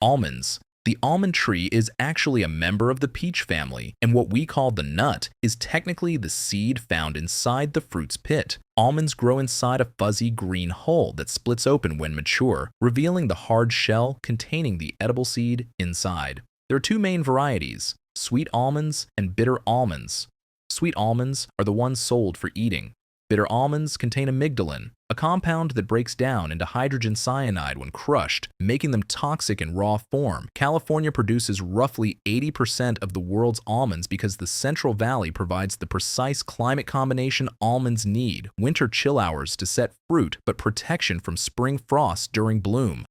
Almonds. The almond tree is actually a member of the peach family, and what we call the nut is technically the seed found inside the fruit's pit. Almonds grow inside a fuzzy green hull that splits open when mature, revealing the hard shell containing the edible seed inside. There are two main varieties: sweet almonds and bitter almonds. Sweet almonds are the ones sold for eating. Bitter almonds contain amygdalin, a compound that breaks down into hydrogen cyanide when crushed, making them toxic in raw form. California produces roughly 80% of the world's almonds because the Central Valley provides the precise climate combination almonds need: winter chill hours to set fruit, but protection from spring frost during bloom.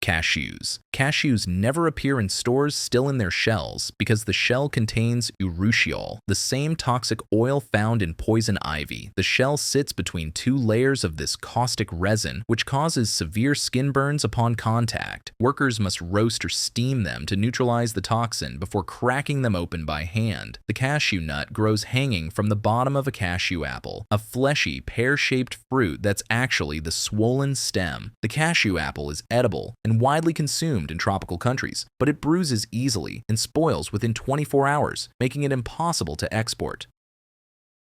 Cashews. Cashews never appear in stores still in their shells because the shell contains urushiol, the same toxic oil found in poison ivy. The shell sits between two layers of this caustic resin, which causes severe skin burns upon contact. Workers must roast or steam them to neutralize the toxin before cracking them open by hand. The cashew nut grows hanging from the bottom of a cashew apple, a fleshy, pear-shaped fruit that's actually the swollen stem. The cashew apple is edible and widely consumed in tropical countries, but it bruises easily and spoils within 24 hours, making it impossible to export.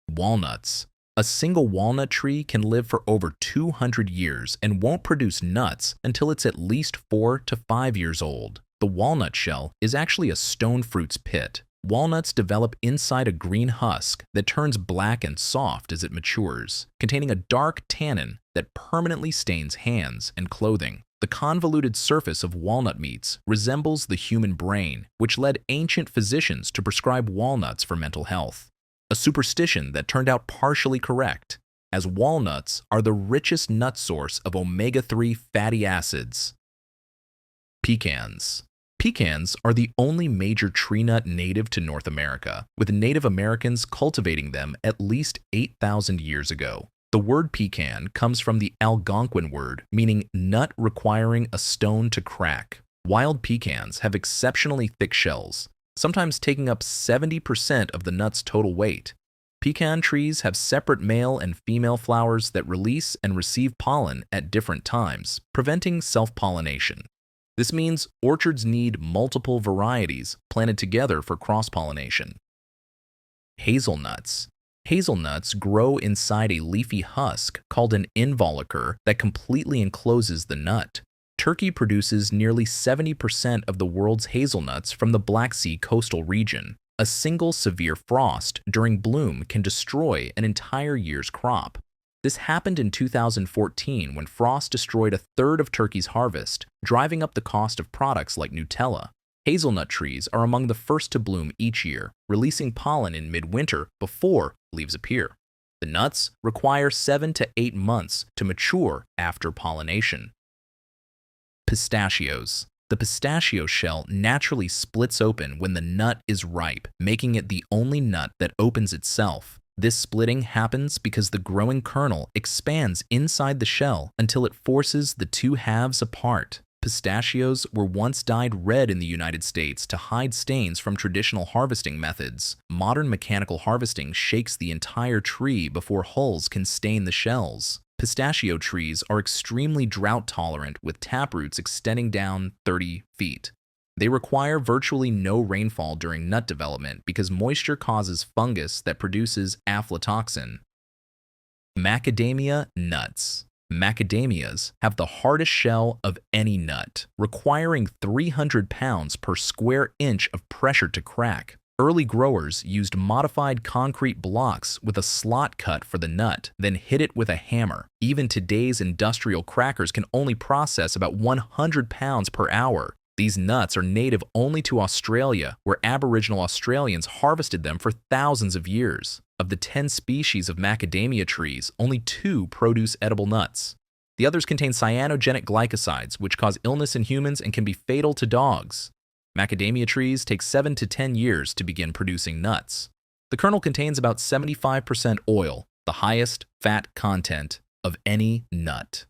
Walnuts. A single walnut tree can live for over 200 years and won't produce nuts until it's at least 4 to 5 years old. The walnut shell is actually a stone fruit's pit. Walnuts develop inside a green husk that turns black and soft as it matures, containing a dark tannin that permanently stains hands and clothing. The convoluted surface of walnut meats resembles the human brain, which led ancient physicians to prescribe walnuts for mental health, a superstition that turned out partially correct, as walnuts are the richest nut source of omega-3 fatty acids. Pecans. Pecans are the only major tree nut native to North America, with Native Americans cultivating them at least 8,000 years ago. The word pecan comes from the Algonquin word meaning nut requiring a stone to crack. Wild pecans have exceptionally thick shells, sometimes taking up 70% of the nut's total weight. Pecan trees have separate male and female flowers that release and receive pollen at different times, preventing self-pollination. This means orchards need multiple varieties planted together for cross-pollination. Hazelnuts. Hazelnuts grow inside a leafy husk called an involucre that completely encloses the nut. Turkey produces nearly 70% of the world's hazelnuts from the Black Sea coastal region. A single severe frost during bloom can destroy an entire year's crop. This happened in 2014 when frost destroyed a third of Turkey's harvest, driving up the cost of products like Nutella. Hazelnut trees are among the first to bloom each year, releasing pollen in midwinter before leaves appear. The nuts require 7 to 8 months to mature after pollination. Pistachios. The pistachio shell naturally splits open when the nut is ripe, making it the only nut that opens itself. This splitting happens because the growing kernel expands inside the shell until it forces the two halves apart. Pistachios were once dyed red in the United States to hide stains from traditional harvesting methods. Modern mechanical harvesting shakes the entire tree before hulls can stain the shells. Pistachio trees are extremely drought tolerant with taproots extending down 30 feet. They require virtually no rainfall during nut development because moisture causes fungus that produces aflatoxin. Macadamia nuts. Macadamias have the hardest shell of any nut, requiring 300 pounds per square inch of pressure to crack. Early growers used modified concrete blocks with a slot cut for the nut, then hit it with a hammer. Even today's industrial crackers can only process about 100 pounds per hour. These nuts are native only to Australia, where Aboriginal Australians harvested them for thousands of years. Of the 10 species of macadamia trees, only 2 produce edible nuts. The others contain cyanogenic glycosides, which cause illness in humans and can be fatal to dogs. Macadamia trees take 7 to 10 years to begin producing nuts. The kernel contains about 75% oil, the highest fat content of any nut.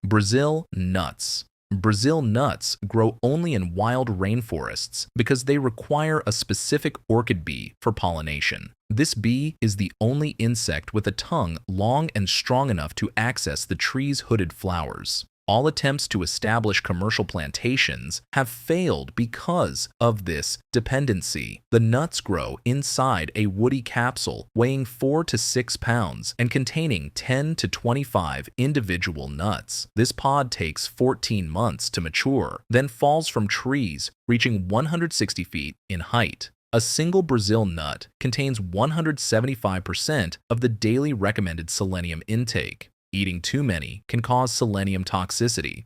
Brazil nuts. Brazil nuts grow only in wild rainforests because they require a specific orchid bee for pollination. This bee is the only insect with a tongue long and strong enough to access the tree's hooded flowers. All attempts to establish commercial plantations have failed because of this dependency. The nuts grow inside a woody capsule weighing 4 to 6 pounds and containing 10 to 25 individual nuts. This pod takes 14 months to mature, then falls from trees, reaching 160 feet in height. A single Brazil nut contains 175% of the daily recommended selenium intake. Eating too many can cause selenium toxicity.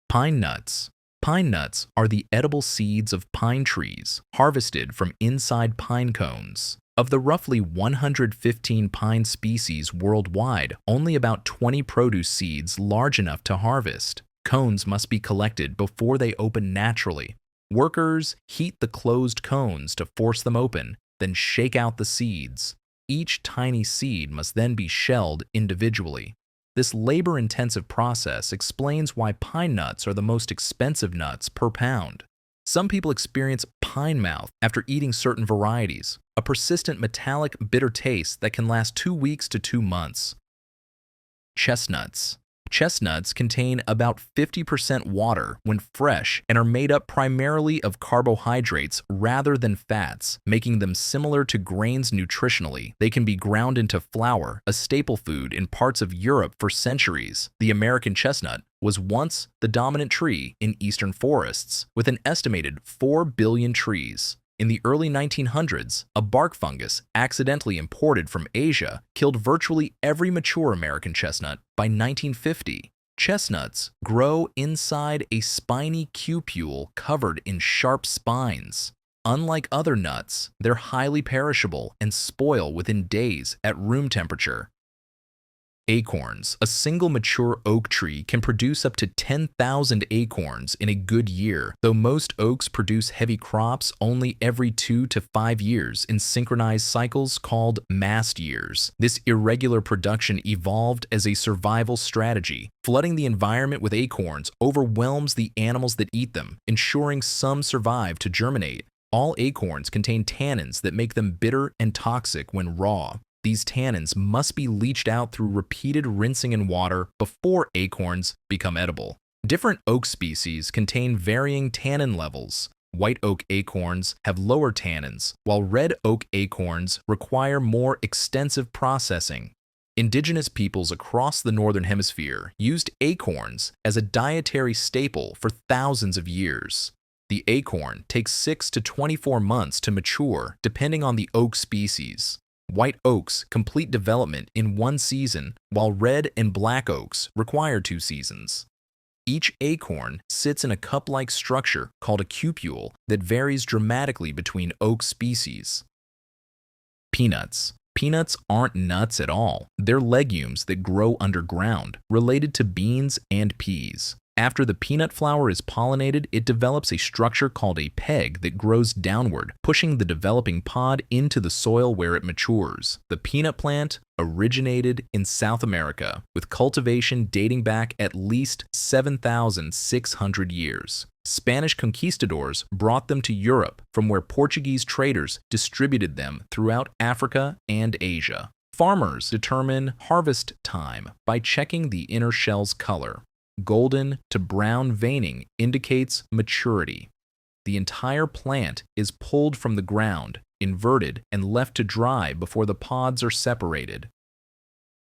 Pine nuts. Pine nuts are the edible seeds of pine trees, harvested from inside pine cones. Of the roughly 115 pine species worldwide, only about 20 produce seeds large enough to harvest. Cones must be collected before they open naturally. Workers heat the closed cones to force them open, then shake out the seeds. Each tiny seed must then be shelled individually. This labor-intensive process explains why pine nuts are the most expensive nuts per pound. Some people experience pine mouth after eating certain varieties, a persistent metallic, bitter taste that can last 2 weeks to 2 months. Chestnuts. Chestnuts contain about 50% water when fresh and are made up primarily of carbohydrates rather than fats, making them similar to grains nutritionally. They can be ground into flour, a staple food in parts of Europe for centuries. The American chestnut was once the dominant tree in eastern forests, with an estimated 4 billion trees. In the early 1900s, a bark fungus accidentally imported from Asia killed virtually every mature American chestnut by 1950. Chestnuts grow inside a spiny cupule covered in sharp spines. Unlike other nuts, they're highly perishable and spoil within days at room temperature. Acorns. A single mature oak tree can produce up to 10,000 acorns in a good year, though most oaks produce heavy crops only every 2 to 5 years in synchronized cycles called mast years. This irregular production evolved as a survival strategy. Flooding the environment with acorns overwhelms the animals that eat them, ensuring some survive to germinate. All acorns contain tannins that make them bitter and toxic when raw. These tannins must be leached out through repeated rinsing in water before acorns become edible. Different oak species contain varying tannin levels. White oak acorns have lower tannins, while red oak acorns require more extensive processing. Indigenous peoples across the Northern Hemisphere used acorns as a dietary staple for thousands of years. The acorn takes 6 to 24 months to mature, depending on the oak species. White oaks complete development in 1 season, while red and black oaks require 2 seasons. Each acorn sits in a cup-like structure called a cupule that varies dramatically between oak species. Peanuts. Peanuts aren't nuts at all. They're legumes that grow underground, related to beans and peas. After the peanut flower is pollinated, it develops a structure called a peg that grows downward, pushing the developing pod into the soil where it matures. The peanut plant originated in South America, with cultivation dating back at least 7,600 years. Spanish conquistadors brought them to Europe, from where Portuguese traders distributed them throughout Africa and Asia. Farmers determine harvest time by checking the inner shell's color. Golden to brown veining indicates maturity. The entire plant is pulled from the ground, inverted, and left to dry before the pods are separated.